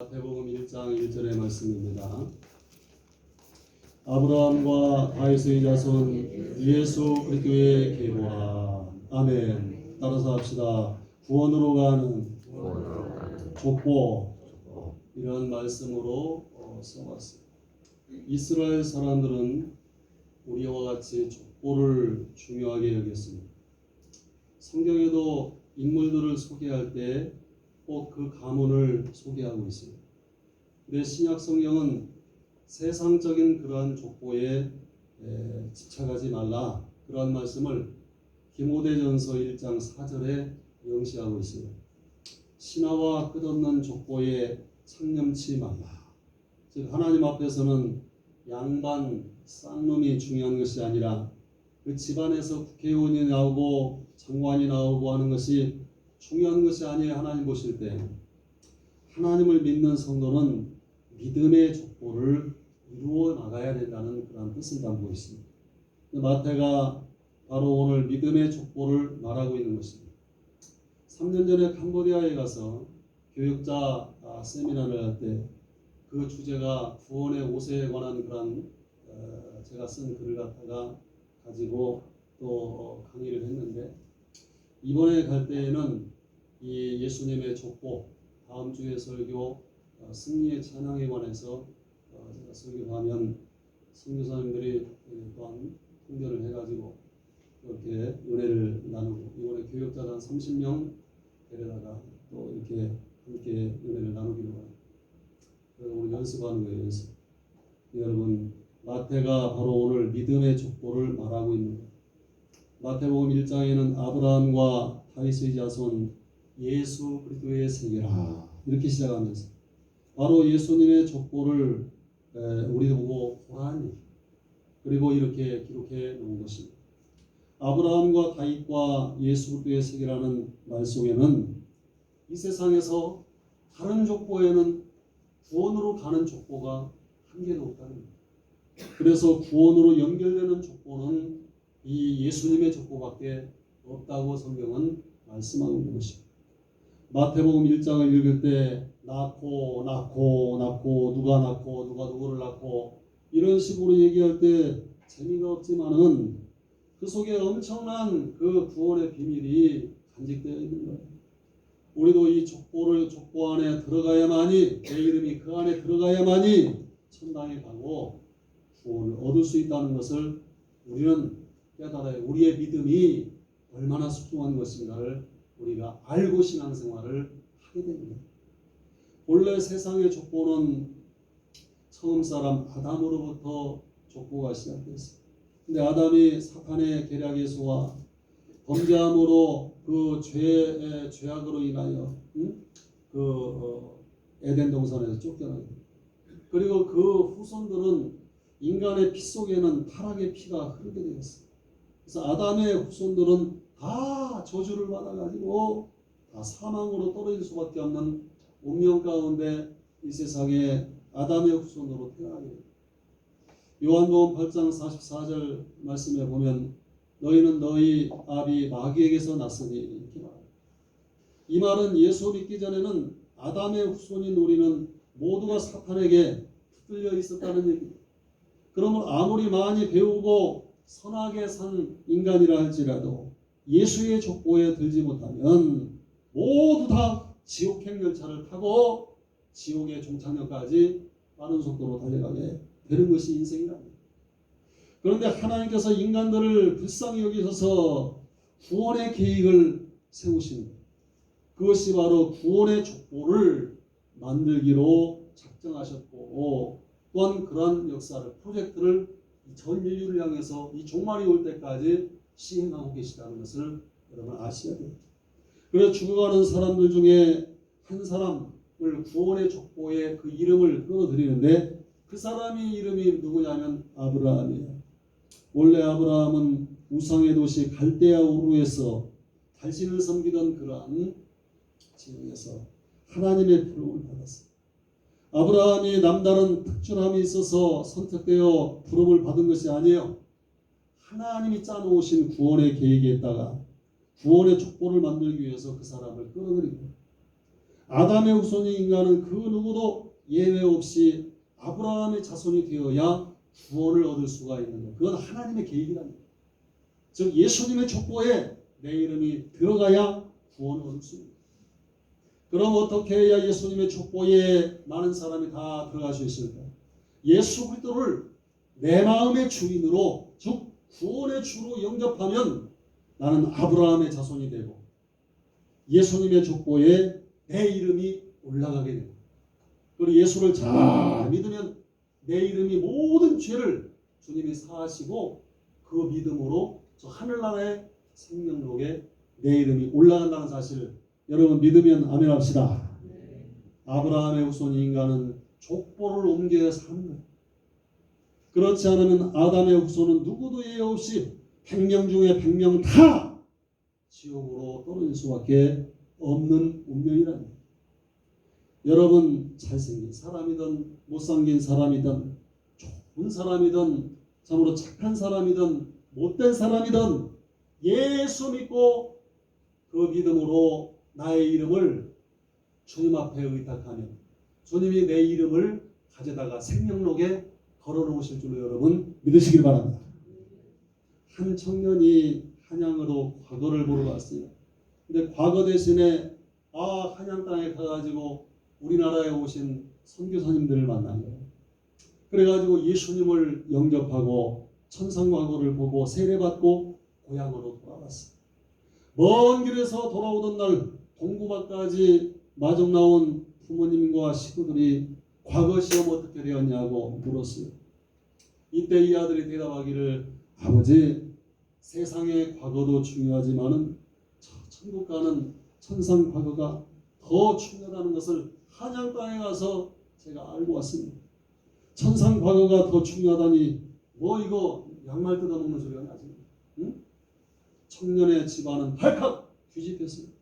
마태복음 1장 1절의 말씀입니다. 아브라함과 다윗의 자손 예수 그리스도의 계보라. 아멘. 따라서 합시다. 구원으로 가는 족보. 이런 말씀으로 써봤습니다. 이스라엘 사람들은 우리와 같이 족보를 중요하게 여겼습니다. 성경에도 인물들을 소개할 때 꼭 그 가문을 소개하고 있습니다. 근데 신약 성경은 세상적인 그러한 족보에 집착하지 말라, 그러한 말씀을 디모데전서 1장 4절에 명시하고 있습니다. 신하와 끝없는 족보에 창념치 말라. 즉 하나님 앞에서는 양반 쌍놈이 중요한 것이 아니라 그 집안에서 국회의원이 나오고 장관이 나오고 하는 것이 중요한 것이 아니에요. 하나님 보실 때 하나님을 믿는 성도는 믿음의 족보를 이루어 나가야 된다는 그런 뜻을 담고 있습니다. 마태가 바로 오늘 믿음의 족보를 말하고 있는 것입니다. 3년 전에 캄보디아에 가서 교육자 세미나를 할 때 그 주제가 구원의 5세에 관한 그런 제가 쓴 글을 갖다가 가지고 또 강의를 했는데, 이번에 갈 때에는 이 예수님의 족보, 다음 주에 설교 승리의 찬양에 관해서 제가 설교하면 선교사님들이 또한 통변을 해가지고 이렇게 은혜를 나누고, 이번에 교육자단 30명 데려다가 또 이렇게 함께 은혜를 나누기로 합니다. 그래서 오늘 연습하는 거예요. 연습. 여러분, 마태가 바로 오늘 믿음의 족보를 말하고 있는 거예요. 마태복음 1장에는 아브라함과 다윗의 자손 예수 그리스도의 세계라 이렇게 시작하면서 바로 예수님의 족보를 우리도 보고 보라니, 그리고 이렇게 기록해 놓은 것입니다. 아브라함과 다윗과 예수 그리스도의 세계라는 말 속에는 이 세상에서 다른 족보에는 구원으로 가는 족보가 한 개도 없다는 겁니다. 그래서 구원으로 연결되는 족보는 이 예수님의 족보밖에 없다고 성경은 말씀하고 있는 것입니다. 마태복음 1장을 읽을 때 낳고 누가 낳고 누가 누구를 낳고 이런 식으로 얘기할 때 재미가 없지만은 그 속에 엄청난 그 구원의 비밀이 간직되어 있는 거예요. 우리도 이 족보 안에 들어가야만이, 내 이름이 그 안에 들어가야만이 천당에 가고 구원을 얻을 수 있다는 것을 우리는 깨달아야, 우리의 믿음이 얼마나 소중한 것인가를 우리가 알고 신앙생활을 하게 됩니다. 본래 세상의 족보는 처음 사람 아담으로부터 족보가 시작됐어요. 근데 아담이 사탄의 계략에 속아 범죄함으로 그 죄악으로 인하여 에덴 동산에서 쫓겨나게 됩니다. 그리고 그 후손들은 인간의 피 속에는 타락의 피가 흐르게 되었어요. 그래서 아담의 후손들은 다 저주를 받아가지고 다 사망으로 떨어질 수밖에 없는 운명 가운데 이 세상에 아담의 후손으로 태어나게 됩니다. 요한복음 8장 44절 말씀에 보면 너희는 너희 아비 마귀에게서 났으니 이렇게 말합니다. 이 말은 예수 믿기 전에는 아담의 후손인 우리는 모두가 사탄에게 붙들려 있었다는 얘기입니다. 그러면 아무리 많이 배우고 선하게 산 인간이라 할지라도 예수의 족보에 들지 못하면 모두 다 지옥행 열차를 타고 지옥의 종착역까지 빠른 속도로 달려가게 되는 것이 인생이랍니다. 그런데 하나님께서 인간들을 불쌍히 여기셔서 구원의 계획을 세우신, 그것이 바로 구원의 족보를 만들기로 작정하셨고, 또한 그러한 역사를, 프로젝트를 전 인류를 향해서 이 종말이 올 때까지 시행하고 계시다는 것을 여러분 아셔야 돼요. 그래서 죽어가는 사람들 중에 한 사람을 구원의 족보에 그 이름을 끌어들이는데, 그 사람의 이름이 누구냐면 아브라함이에요. 원래 아브라함은 우상의 도시 갈대아 우르에서 달신을 섬기던 그러한 지역에서 하나님의 부름을 받았어요. 아브라함이 남다른 특출함이 있어서 선택되어 부름을 받은 것이 아니에요. 하나님이 짜놓으신 구원의 계획에 있다가 구원의 족보를 만들기 위해서 그 사람을 끌어들이고, 아담의 후손인 인간은 그 누구도 예외 없이 아브라함의 자손이 되어야 구원을 얻을 수가 있는 것. 그건 하나님의 계획이랍니다. 즉 예수님의 족보에 내 이름이 들어가야 구원을 얻을 수 있습니다. 그럼 어떻게 해야 예수님의 족보에 많은 사람이 다 들어갈 수 있을까? 예수 그리스도를 내 마음의 주인으로, 즉 구원의 주로 영접하면 나는 아브라함의 자손이 되고 예수님의 족보에 내 이름이 올라가게 됩니다. 그리고 예수를 잘 믿으면 내 이름이 모든 죄를 주님이 사하시고 그 믿음으로 저 하늘나라의 생명록에 내 이름이 올라간다는 사실을 여러분 믿으면 아멘 합시다. 아브라함의 후손인 인간은 족보를 옮겨야 사는 거예요. 그렇지 않으면 아담의 후손은 누구도 예외 없이 100명 중에 100명 다 지옥으로 떨어질 수밖에 없는 운명이랍니다. 여러분 잘생긴 사람이든 못생긴 사람이든 좋은 사람이든 참으로 착한 사람이든 못된 사람이든 예수 믿고 그 믿음으로 나의 이름을 주님 앞에 의탁하면 주님이 내 이름을 가져다가 생명록에 걸어놓으실 줄로 여러분 믿으시길 바랍니다. 한 청년이 한양으로 과거를 보러 갔어요. 근데 과거 대신에 한양 땅에 가가지고 우리나라에 오신 선교사님들을 만난 거예요. 그래가지고 예수님을 영접하고 천상과거를 보고 세례받고 고향으로 돌아갔어요. 먼 길에서 돌아오던 날 동구마까지 마중 나온 부모님과 식구들이 과거 시험 어떻게 되었냐고 물었어요. 이때 이 아들이 대답하기를 아버지 세상의 과거도 중요하지만은 천국 가는 천상 과거가 더 중요하다는 것을 한양 땅에 가서 제가 알고 왔습니다. 천상 과거가 더 중요하다니 뭐 이거 양말 뜯어먹는 소리가 나지. 응? 청년의 집안은 발칵 뒤집혔습니다.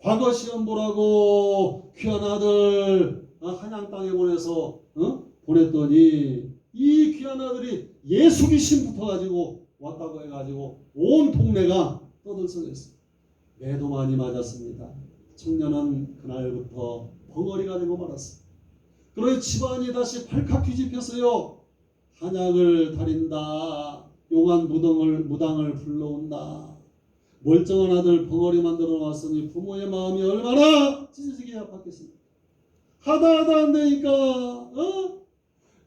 과거 시험 보라고 귀한 아들 한양 땅에 보내서 보냈더니 이 귀한 아들이 예수 귀신 붙어가지고 왔다고 해가지고 온 동네가 떠들썩했어요. 매도 많이 맞았습니다. 청년은 그날부터 벙어리가 되고 말았어요. 그러니 집안이 다시 발칵 뒤집혔어요. 한약을 다린다. 용한 무당을 불러온다. 멀쩡한 아들 벙어리 만들어 놨으니 부모의 마음이 얼마나 찢어지게 아팠겠습니까? 하다 안 되니까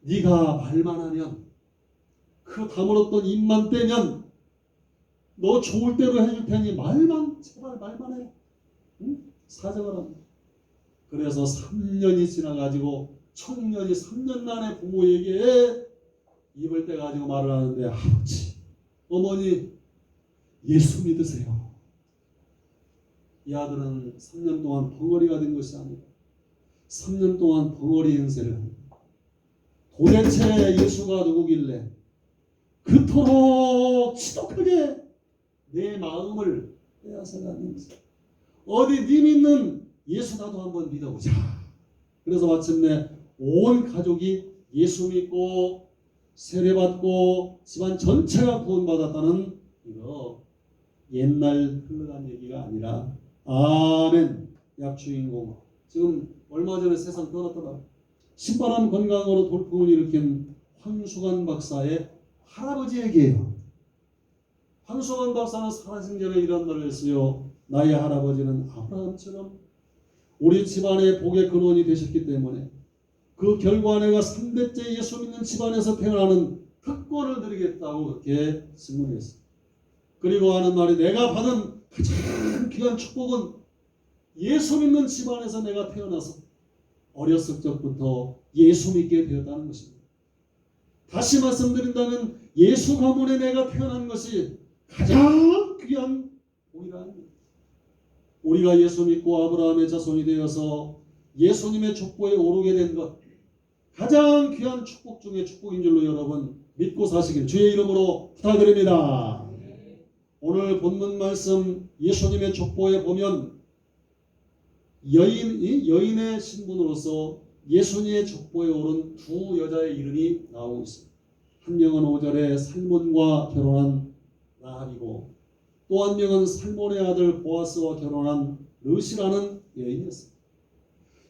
네가 말만 하면 그 다물었던 입만 떼면 너 좋을 대로 해줄 테니 말만 제발 말만 해. 응? 사정을 합니다. 그래서 3년이 지나가지고 청년이 3년 만에 부모에게 입을 떼가지고 말을 하는데 아버지 어머니 예수 믿으세요. 이 아들은 3년 동안 벙어리가 된 것이 아니고 3년 동안 벙어리 행세를 합니다. 도대체 예수가 누구길래 그토록 지독하게 내 마음을 빼앗아갔는지 어디 네 믿는 예수 나도 한번 믿어보자. 그래서 마침내 온 가족이 예수 믿고 세례받고 집안 전체가 구원받았다는 이거 옛날 흘러간 얘기가 아니라 아멘 약주인공 지금 얼마 전에 세상 떠났더라. 신바람 건강으로 돌풍을 일으킨 황수관 박사의 할아버지 얘기예요. 황수관 박사는 살아생전에 이런 말을 했어요. 나의 할아버지는 아브라함처럼 우리 집안의 복의 근원이 되셨기 때문에 그 결과 내가 3대째 예수 믿는 집안에서 태어나는 특권을 드리겠다고 그렇게 증언했어요. 그리고 하는 말이 내가 받은 가장 귀한 축복은 예수 믿는 집안에서 내가 태어나서 어렸을 적부터 예수 믿게 되었다는 것입니다. 다시 말씀드린다면 예수 가문에 내가 태어난 것이 가장 귀한 복이라는 겁니다. 우리가 예수 믿고 아브라함의 자손이 되어서 예수님의 족보에 오르게 된 것 가장 귀한 축복 중에 축복인 줄로 여러분 믿고 사시길 주의 이름으로 부탁드립니다. 오늘 본문 말씀 예수님의 족보에 보면 여인의 신분으로서 예수님의 족보에 오른 두 여자의 이름이 나오고 있습니다. 한 명은 5절에 살몬과 결혼한 라합이고 또 한 명은 살몬의 아들 보아스와 결혼한 르시라는 여인이었습니다.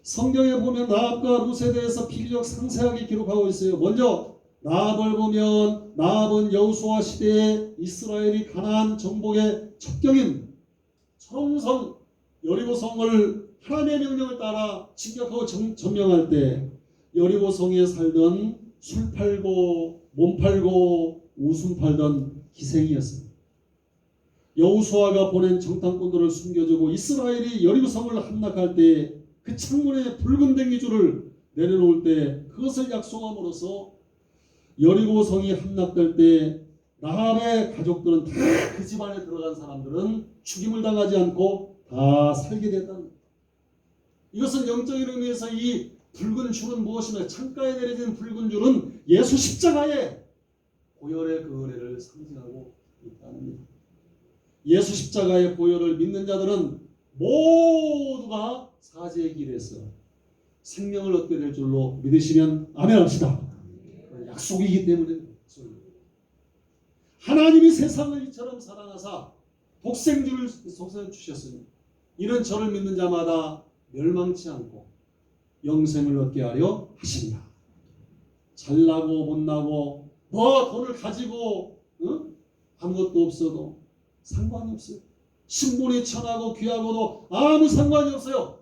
성경에 보면 라합과 룻에 대해서 비교적 상세하게 기록하고 있어요. 먼저 라합을 보면 라합은 여호수아 시대에 이스라엘이 가나안 정복의 첩경인 초롱성 여리고성을 하나님의 명령을 따라 진격하고 점령할 때 여리고성에 살던 술 팔고 몸 팔고 웃음 팔던 기생이었습니다. 여호수아가 보낸 정탐꾼들을 숨겨주고 이스라엘이 여리고성을 함락할 때 그 창문에 붉은 댕기줄을 내려놓을 때 그것을 약속함으로써 여리고성이 함락될 때 라합의 가족들은 다 그 집안에 들어간 사람들은 죽임을 당하지 않고 다 살게 됐다는 겁니다. 이것은 영적인 의미에서 이 붉은 줄은 무엇이냐? 창가에 내려진 붉은 줄은 예수 십자가의 보혈의 그 은혜를 상징하고 있다는 겁니다. 예수 십자가의 보혈을 믿는 자들은 모두가 사죄의 길에서 생명을 얻게 될 줄로 믿으시면 아멘합시다. 약속이기 때문에 하나님이 세상을 이처럼 사랑하사 독생주를 주셨으니 이는 저를 믿는 자마다 멸망치 않고 영생을 얻게 하려 하십니다. 잘나고 못나고 뭐 돈을 가지고 아무것도 없어도 상관이 없어요. 신분이 천하고 귀하고도 아무 상관이 없어요.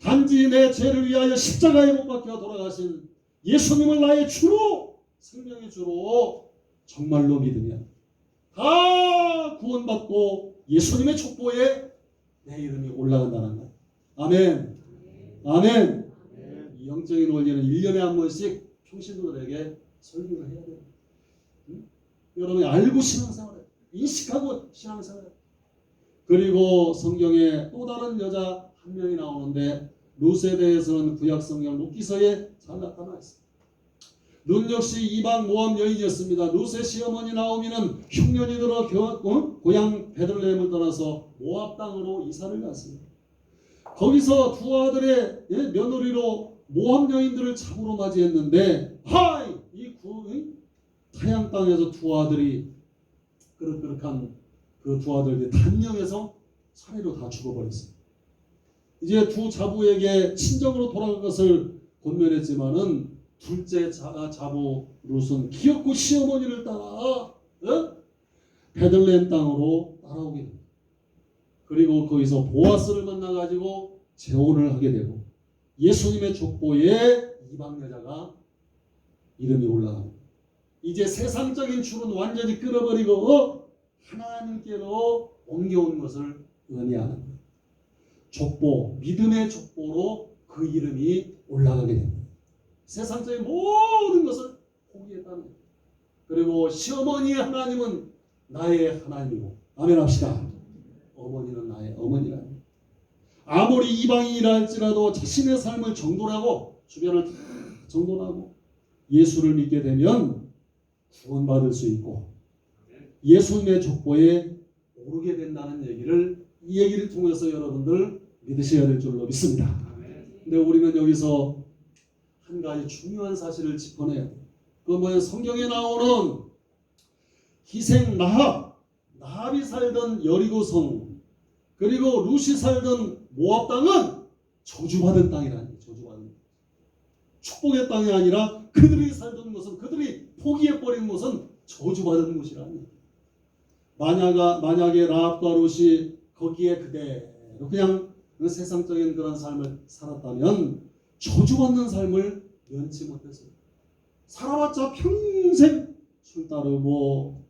단지 내 죄를 위하여 십자가에 못 박혀 돌아가신 예수님을 나의 주로 생명의 주로 정말로 믿으면 다 구원받고 예수님의 족보에 내 이름이 올라간다는 거예요. 아멘. 아멘. 이 영적인 원리는 1년에 한 번씩 평신도들에게 설교를 해야 돼요. 여러분이 알고 신앙생활을 인식하고 신앙생활을. 그리고 성경에 또 다른 여자 한 명이 나오는데 룻에 대해서는 구약 성경 룻기서에 잘 나타나 있습니다. 룻 역시 이방 모압 여인이었습니다. 룻의 시어머니 나오미는 흉년이 들어 고향 베들레헴을 떠나서 모압 땅으로 이사를 갔습니다. 거기서 두 아들의 며느리로 모압 여인들을 잡으러 맞이했는데 이 타양 땅에서 두 아들이 그릇그릇한 그 두 아들들이 단령에서 차례로 다 죽어버렸습니다. 이제 두 자부에게 친정으로 돌아갈 것을 권면했지만은 둘째 자부 룻은 기어코 시어머니를 따라 베들레헴 땅으로 따라오게 됩니다. 그리고 거기서 보아스를 만나가지고 재혼을 하게 되고 예수님의 족보에 이방 여자가 이름이 올라갑니다. 이제 세상적인 줄은 완전히 끊어버리고 하나님께로 옮겨온 것을 의미하는 거예요. 족보, 믿음의 족보로 그 이름이 올라가게 됩니다. 세상적인 모든 것을 포기했다는 거예요. 그리고 시어머니의 하나님은 나의 하나님이고 아멘 합시다. 어머니는 나의 어머니라. 아무리 이방인이라 할지라도 자신의 삶을 정돈하고 주변을 다 정돈하고 예수를 믿게 되면 구원받을 수 있고 예수님의 족보에 오르게 된다는 얘기를 이 얘기를 통해서 여러분들 믿으셔야 될 줄로 믿습니다. 근데 우리는 여기서 한 가지 중요한 사실을 짚어내요. 그건 뭐예요? 성경에 나오는 기생 라합이 살던 여리고성 그리고 룻이 살던 모압 땅은 저주받은 땅이라니. 저주받은 축복의 땅이 아니라 그들이 살던 곳은 그들이 포기해버린 곳은 저주받은 곳이라니. 만약에 라합과 룻이 거기에 그대로 그냥 그 세상적인 그런 삶을 살았다면 저주받는 삶을 면치 못했어요. 살아봤자 평생 술 따르고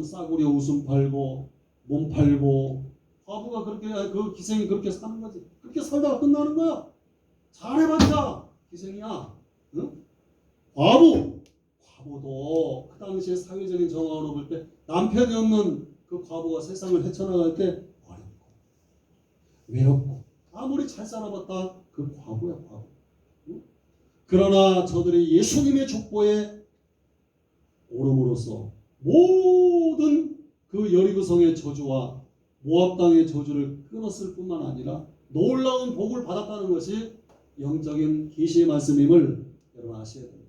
싸구려 웃음 팔고 몸 팔고 과부가 그렇게 그 기생이 그렇게 사는 거지. 그렇게 살다가 끝나는 거야. 잘해봤자 기생이야. 응? 과부도 그 당시에 사회적인 정황으로 볼 때 남편이 없는 그 과부가 세상을 헤쳐나갈 때 어렵고 외롭고 아무리 잘 살아봤다 그 과부야 과부. 응? 그러나 저들이 예수님의 족보에 오름으로써 모든 그 여리고성의 저주와 모압 땅의 저주를 끊었을 뿐만 아니라 놀라운 복을 받았다는 것이 영적인 계시의 말씀임을 여러분 아셔야 됩니다.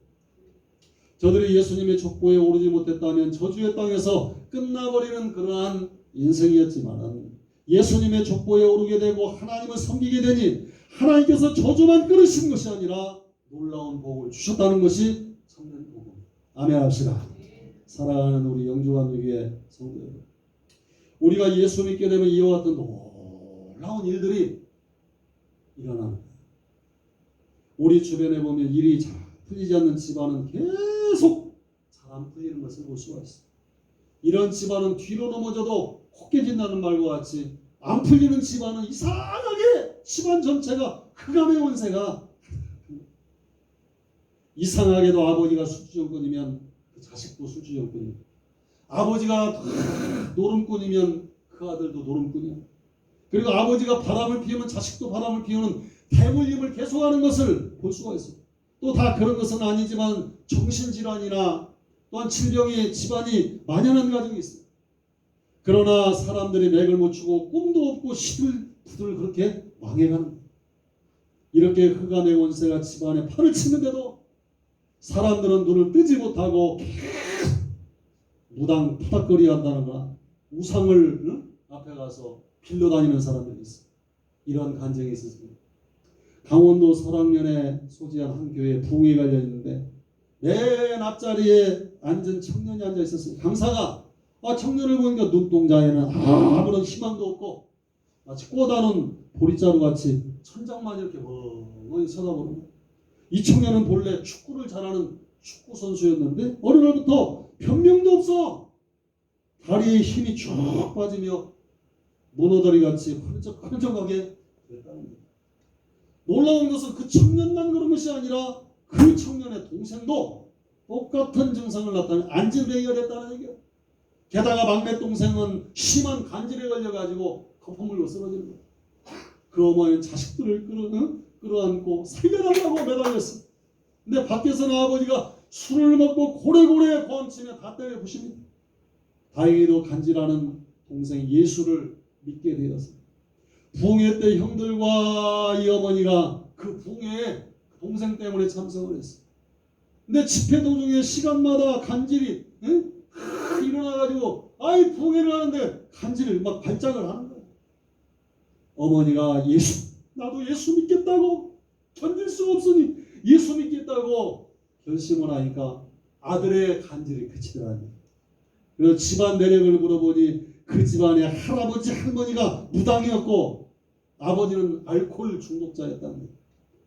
저들이 예수님의 족보에 오르지 못했다면 저주의 땅에서 끝나버리는 그러한 인생이었지만 예수님의 족보에 오르게 되고 하나님을 섬기게 되니 하나님께서 저주만 끊으신 것이 아니라 놀라운 복을 주셨다는 것이 참된 복음. 아멘 합시다. 사랑하는 우리 영주관교회 성도 여러분, 우리가 예수 믿게 되면 이와 같은 놀라운 일들이 일어납니다. 우리 주변에 보면 일이 잘 풀리지 않는 집안은 계속 잘 안 풀리는 것을 볼 수가 있어요. 이런 집안은 뒤로 넘어져도 헛개진다는 말과 같이 안 풀리는 집안은 이상하게 집안 전체가 흑암의 원세가, 이상하게도 아버지가 술주정꾼이면 그 자식도 술주정꾼이고, 아버지가 노름꾼이면 그 아들도 노름꾼이고, 그리고 아버지가 바람을 피우면 자식도 바람을 피우는 대물림을 계속하는 것을 볼 수가 있어요. 또 다 그런 것은 아니지만 정신질환이나 또한 질병이 집안이 만연한 가정이 있어요. 그러나 사람들이 맥을 못 추고 꿈도 없고 시들부들 그렇게 망해가는 거예요. 이렇게 흑암의 원세가 집안에 판을 치는데도 사람들은 눈을 뜨지 못하고 무당 푸닥거리 한다는 거나 우상을 앞에 가서 빌려다니는 사람들이 있어요. 이런 간증이 있었습니다. 강원도 설악면에 소재한 한 교회에 부흥이 갈려있는데 맨 앞자리에 앉은 청년이 앉아 있었어요. 강사가 청년을 보니까 눈동자에는 아무런 희망도 없고 마치 꽂아놓은 보리자루같이 천장만 이렇게 멍하니 쳐다보는 거예요. 이 청년은 본래 축구를 잘하는 축구 선수였는데 어느 날부터 변명도 없어 다리에 힘이 쭉 빠지며 문어다리같이 흐르적흐르적하게 됐다는 거예요. 놀라운 것은 그 청년만 그런 것이 아니라 그 청년의 동생도 똑같은 증상을 나타내 안질뱅이가 됐다는 얘기예요. 게다가 막내 동생은 심한 간질에 걸려가지고 거품물로 쓰러지는 거예요. 그 어머니는 자식들을 끌어안고 살려달라고 매달렸어요. 근데 밖에서는 아버지가 술을 먹고 고래고래 고함치며 다 때려 부십니다. 다행히도 간질하는 동생 예수를 믿게 되었어요. 부흥회 때 형들과 이 어머니가 그 부흥회에 동생 때문에 참석을 했어요. 근데 집회 도중에 시간마다 간질이 일어나가지고 부흥회를 하는데 간질을 막 발작을 하는 거예요. 어머니가 나도 예수 믿겠다고 견딜 수가 없으니 예수 믿겠다고 결심을 하니까 아들의 간질이 그치더라고요. 그래서 집안 내력을 물어보니 그 집안에 할아버지 할머니가 무당이었고 아버지는 알코올 중독자였다는 거예요.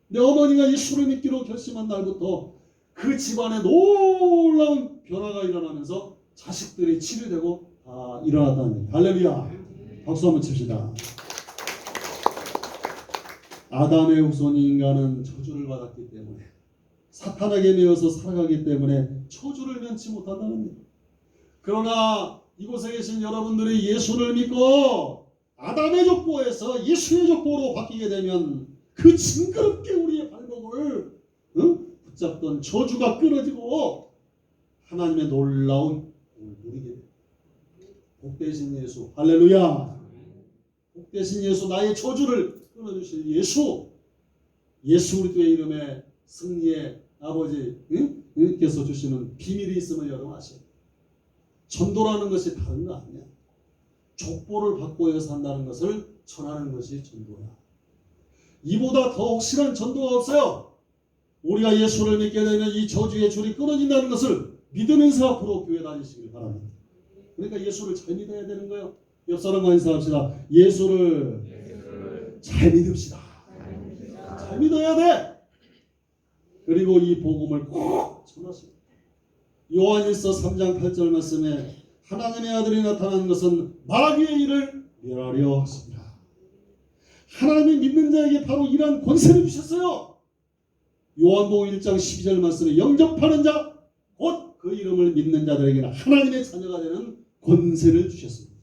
근데 어머니가 예수를 믿기로 결심한 날부터 그 집안에 놀라운 변화가 일어나면서 자식들이 치료되고 다 일어났다는 거예요. 할렐루야. 박수 한번 칩시다. 아담의 후손인 인간은 저주를 받았기 때문에 사탄에게 매여서 살아가기 때문에 저주를 면치 못한다는 거예요. 그러나 이곳에 계신 여러분들이 예수를 믿고 아담의 족보에서 예수의 족보로 바뀌게 되면 그 징그럽게 우리의 발목을 붙잡던 저주가 끊어지고 하나님의 놀라운 복을 누리게 됩니다. 복되신 예수, 할렐루야. 복되신 예수, 나의 저주를 끊어주실 예수 그리스도의 이름에 승리의 아버지께서 주시는 비밀이 있음을 여러분 아셔요. 전도라는 것이 다른 거 아니야. 족보를 받고 산다는 것을 전하는 것이 전도야. 이보다 더 확실한 전도가 없어요. 우리가 예수를 믿게 되면 이 저주의 줄이 끊어진다는 것을 믿으면서 앞으로 교회 다니시길 바랍니다. 그러니까 예수를 잘 믿어야 되는 거예요. 옆 사람과 인사합시다. 예수를 잘 믿읍시다. 잘 믿어야 돼. 그리고 이 복음을 꼭 전하십니다. 요한일서 3장 8절 말씀에 하나님의 아들이 나타난 것은 마귀의 일을 멸하려 하십니다. 하나님이 믿는 자에게 바로 이러한 권세를 주셨어요. 요한복음 1장 12절 말씀에 영접하는 자, 곧 그 이름을 믿는 자들에게는 하나님의 자녀가 되는 권세를 주셨습니다.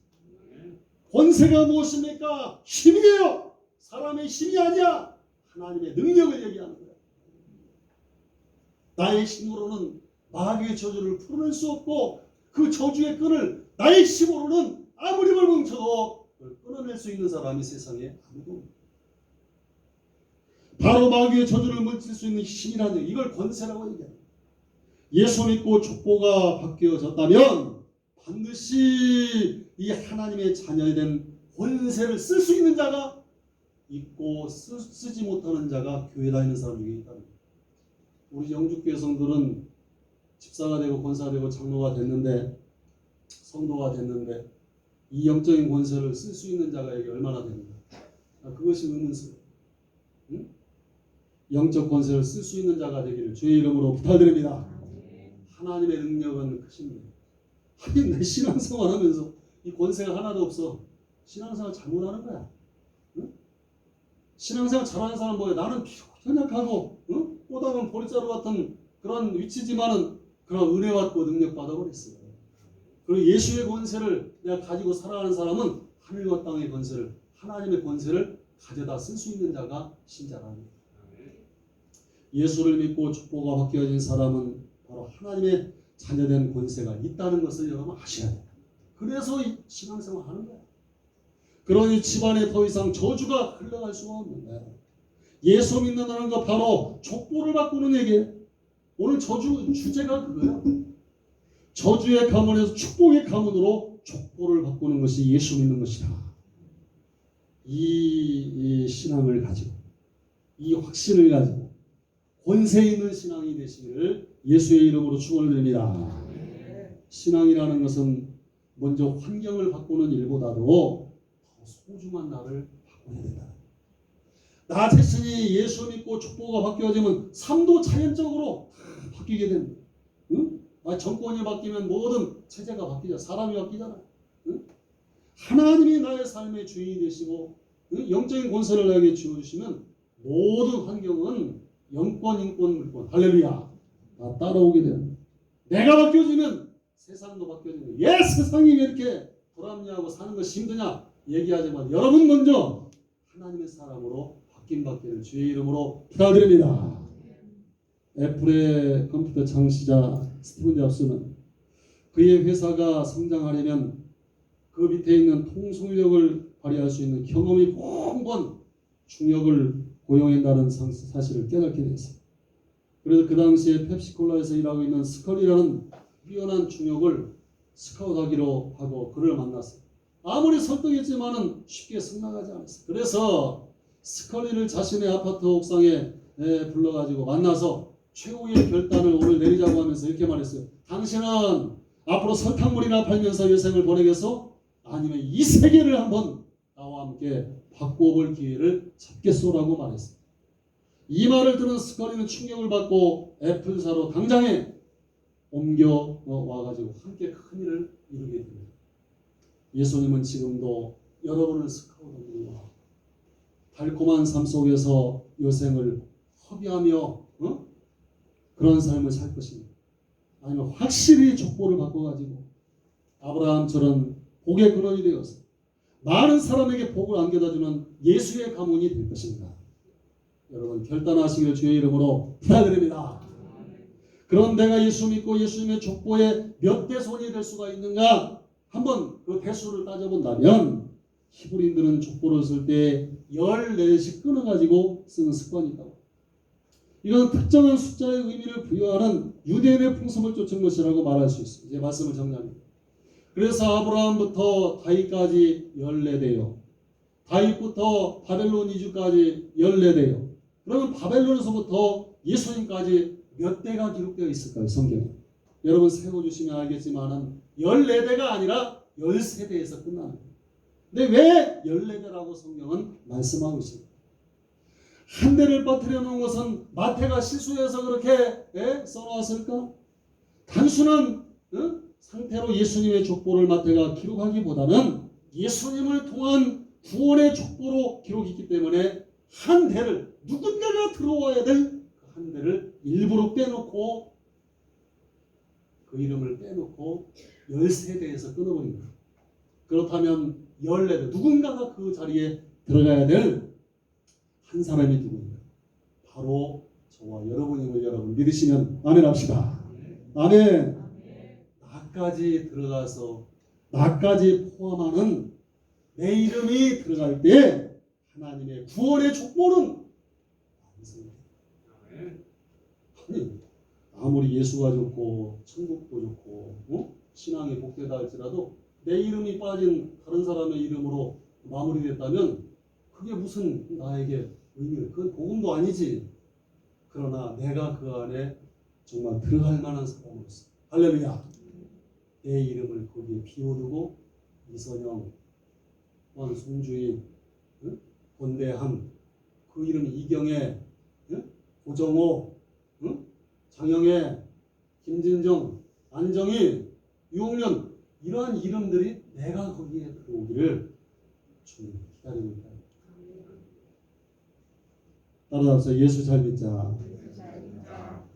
권세가 무엇입니까? 힘이에요. 사람의 힘이 아니야. 하나님의 능력을 얘기하는 거예요. 나의 힘으로는 마귀의 저주를 풀어낼 수 없고 그 저주의 끈을 나의 힘으로는 아무리 벌뭉쳐도 끊어낼 수 있는 사람이 세상에 아무도 없습니다. 바로 마귀의 저주를 물칠 수 있는 힘이라는 이걸 권세라고 얘기합니다. 예수 믿고 족보가 바뀌어졌다면 반드시 이 하나님의 자녀에 대한 권세를 쓸 수 있는 자가 있고 쓰지 못하는 자가 교회 다니는 사람 중에 있다. 우리 영주교회 성도는 집사가 되고 권사가 되고 장로가 됐는데 성도가 됐는데 이 영적인 권세를 쓸 수 있는 자가 여기 얼마나 됩니까? 그것이 의문스러워요. 응? 영적 권세를 쓸 수 있는 자가 되기를 주의 이름으로 부탁드립니다. 하나님의 능력은 크십니다. 하긴 내 신앙생활 하면서 이 권세가 하나도 없어. 신앙생활 잘못하는 거야. 응? 신앙생활 잘하는 사람 뭐야? 나는 비록 연약하고 응? 꼬다만 보리자루 같은 그런 위치지만은 그런 은혜 받고 능력 받아버렸어요. 그리고 예수의 권세를 내가 가지고 살아가는 사람은 하늘과 땅의 권세를 하나님의 권세를 가져다 쓸 수 있는 자가 신자랍니다. 예수를 믿고 축복과 바뀌어진 사람은 바로 하나님의 자녀된 권세가 있다는 것을 여러분 아셔야 돼요. 그래서 이 신앙생활 하는 거야. 그러니 집안에 더 이상 저주가 흘러갈 수가 없는 거야. 예수 믿는다는 거 바로 족보를 바꾸는 얘기예요. 오늘 저주 주제가 그거야. 저주의 가문에서 축복의 가문으로 족보를 바꾸는 것이 예수 믿는 것이다. 이 신앙을 가지고 이 확신을 가지고 권세 있는 신앙이 되시기를 예수의 이름으로 축원을 드립니다. 신앙이라는 것은 먼저 환경을 바꾸는 일보다도 더 소중한 나를 바꿔야 된다. 나 자신이 예수 믿고 축복가 바뀌어지면 삶도 자연적으로 바뀌게 됩니다. 응? 정권이 바뀌면 모든 체제가 바뀌잖아. 사람이 바뀌잖아. 응? 하나님이 나의 삶의 주인이 되시고 응? 영적인 권세를 나에게 주어주시면 모든 환경은 영권, 인권, 물권 할렐루야 다 따라오게 됩니다. 내가 바뀌어지면 세상도 바뀌어지는 거예요. 세상이 왜 이렇게 불합리하고 사는 것이 힘드냐 얘기하지만 여러분 먼저 하나님의 사람으로 바뀐 주의 이름으로 부탁드립니다. 애플의 컴퓨터 창시자 스티븐 잡스는 그의 회사가 성장하려면 그 밑에 있는 통솔력을 발휘할 수 있는 경험이 풍부한 중역을 고용한다는 사실을 깨닫게 됐어요. 그래서 그 당시에 펩시콜라에서 일하고 있는 스컬리라는 뛰어난 중역을 스카웃하기로 하고 그를 만났어요. 아무리 설득했지만은 쉽게 승낙하지 않았어요. 그래서 스컬리를 자신의 아파트 옥상에 불러가지고 만나서 최후의 결단을 오늘 내리자고 하면서 이렇게 말했어요. 당신은 앞으로 설탕물이나 팔면서 여생을 보내겠어? 아니면 이 세계를 한번 나와 함께 바꿔볼 기회를 잡겠소라고 말했어요. 이 말을 들은 스컬리는 충격을 받고 애플사로 당장에 옮겨 와가지고 함께 큰 일을 이루게 됩니다. 예수님은 지금도 여러분을 스카우트하고 달콤한 삶 속에서 여생을 허비하며 그런 삶을 살 것입니다. 아니면 확실히 족보를 바꿔가지고 아브라함처럼 복의 근원이 되어서 많은 사람에게 복을 안겨다주는 예수의 가문이 될 것입니다. 여러분 결단하시길 주의 이름으로 부탁드립니다. 그럼 내가 예수 믿고 예수님의 족보에 몇 대 손이 될 수가 있는가? 한번 그 대수를 따져본다면 히브리인들은 족보를 쓸 때 14씩 끊어가지고 쓰는 습관이 있다고. 이건 특정한 숫자의 의미를 부여하는 유대인의 풍습을 쫓은 것이라고 말할 수 있습니다. 이제 말씀을 정리합니다. 그래서 아브라함부터 다윗까지 14대요. 다윗부터 바벨론 이주까지 14대요. 그러면 바벨론에서부터 예수님까지 몇 대가 기록되어 있을까요? 성경에. 여러분 세워주시면 알겠지만 14대가 아니라 13대에서 끝나는 거예요. 근데 왜 14대라고 성경은 말씀하고 있습니다. 한 대를 빠뜨려 놓은 것은 마태가 실수해서 그렇게 써놓았을까? 단순한 상태로 예수님의 족보를 마태가 기록하기보다는 예수님을 통한 구원의 족보로 기록했기 때문에 한 대를 누군가가 들어와야 될 한 대를 일부러 빼놓고 그 이름을 빼놓고 13대에서 끊어버린 거예요. 그렇다면 14대 누군가가 그 자리에 들어가야 될 한 사람이 누구인가? 바로 저와 여러분임을 여러분 믿으시면 아멘 합시다. 아멘. 나까지 들어가서 나까지 포함하는 내 이름이 들어갈 때 하나님의 구원의 족보는 완성돼요. 아니 아무리 예수가 좋고 천국도 좋고 신앙이 복되다 할지라도 내 이름이 빠진 다른 사람의 이름으로 마무리됐다면 그게 무슨 나에게 의미를, 그건 복음도 아니지. 그러나 내가 그 안에 정말 들어갈 만한 사람으로서, 할렐루야, 내 이름을 거기에 비워두고 이선영, 또한 송주인, 응? 권대함, 그 이름이 이경애, 응? 고정호, 응? 장영애, 김진정, 안정일, 유홍련, 이러한 이름들이 내가 거기에 들어오기를 주님 기다리고 있다. 따라서 예수 잘 믿자.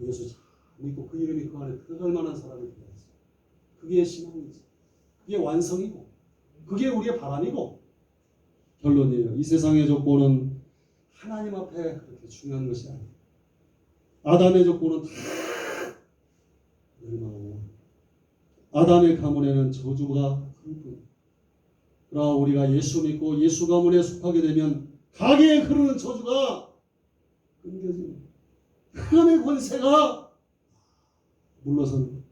예수 잘 믿고 그 이름이 그 안에 들어갈 만한 사람이 되어야지. 그게 신앙이지. 그게 완성이고, 그게 우리의 바람이고. 결론이에요. 이 세상의 족보는 하나님 앞에 그렇게 중요한 것이 아니에요. 아담의 족보는 다 멸망하고, 아담의 가문에는 저주가 흠뿐. 그러나 우리가 예수 믿고 예수 가문에 속하게 되면 가게에 흐르는 저주가 끊겨집니다. 흑암의 권세가 물러선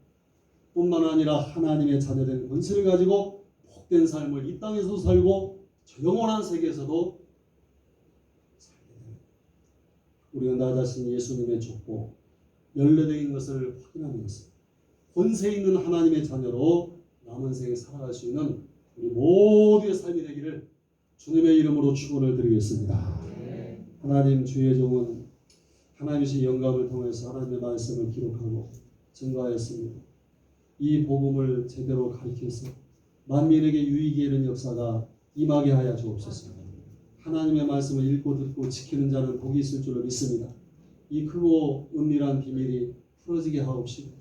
뿐만 아니라 하나님의 자녀된 권세를 가지고 복된 삶을 이 땅에서도 살고 저 영원한 세계에서도 살게 됩니다. 우리가 나 자신 예수님의 족보 연례된 것을 확인하면서 권세 있는 하나님의 자녀로 남은 생에 살아갈 수 있는 우리 모두의 삶이 되기를 주님의 이름으로 축원을 드리겠습니다. 하나님, 주의 종은 하나님의 영감을 통해서 하나님의 말씀을 기록하고 증거하였습니다. 이 복음을 제대로 가르쳐서 만민에게 유익이 되는 역사가 임하게 하여 주옵소서. 하나님의 말씀을 읽고 듣고 지키는 자는 복이 있을 줄로 믿습니다. 이 크고 은밀한 비밀이 풀어지게 하옵시고,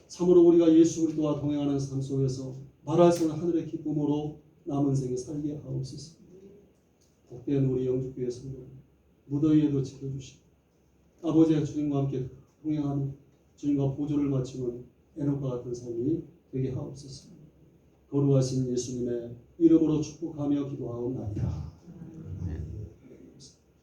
참으로 우리가 예수 그리스도와 동행하는 삶 속에서 말할 수 없는 하늘의 기쁨으로 남은 생에 살게 하옵소서. 복된 우리 영주교회 성도 무더위에도 지켜주시고, 아버지의 주님과 함께 동행하는 주님과 보조를 맞추는 에녹과 같은 삶이 되게 하옵소서. 거룩하신 예수님의 이름으로 축복하며 기도하옵나이다.